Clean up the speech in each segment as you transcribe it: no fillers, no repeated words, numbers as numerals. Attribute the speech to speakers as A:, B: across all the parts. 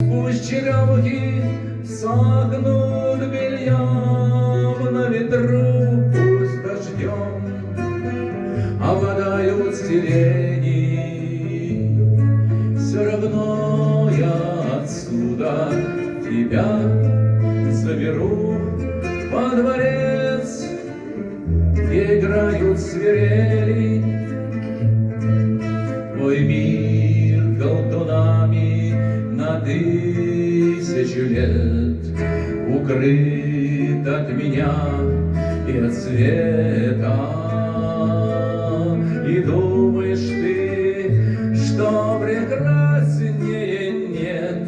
A: Пусть черемухи сохнут бельем на ветру, пусть дождем овладают сирени. Все равно я отсюда тебя заберу во дворец, где играют свирели. Твой мир колдунами на 1000 лет укрыт от меня и от света. И думаешь ты, что прекраснее нет,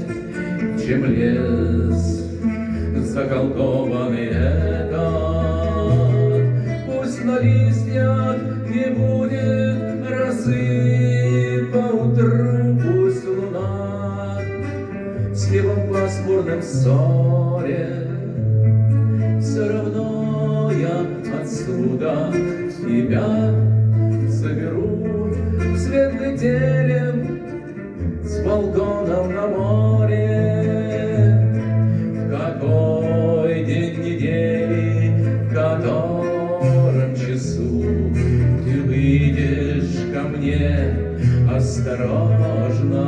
A: чем лес заколдованный этот. Пусть на листьях не будет росы поутру, пусть луна с небом пасмурным ссоре. Все равно я отсюда тебя заберу в светлый терем с балконом на море. В какой день недели, в котором часу ты выйдешь ко мне осторожно,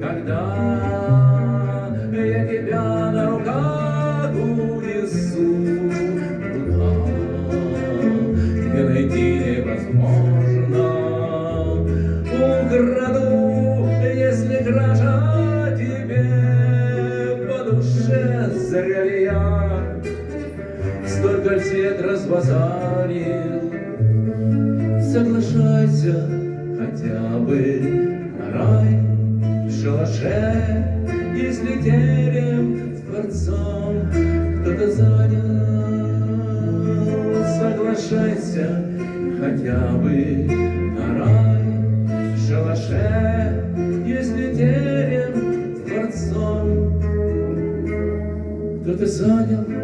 A: когда я тебя на руках унесу туда, где найти невозможно. Украду, если кража тебе по душе. Зря ли я столько лет разбазарил? Соглашайся хотя бы на рай в шалаше, если терем с дворцом кто-то занял. Соглашайся хотя бы на рай в шалаше, если терем с дворцом кто-то занял.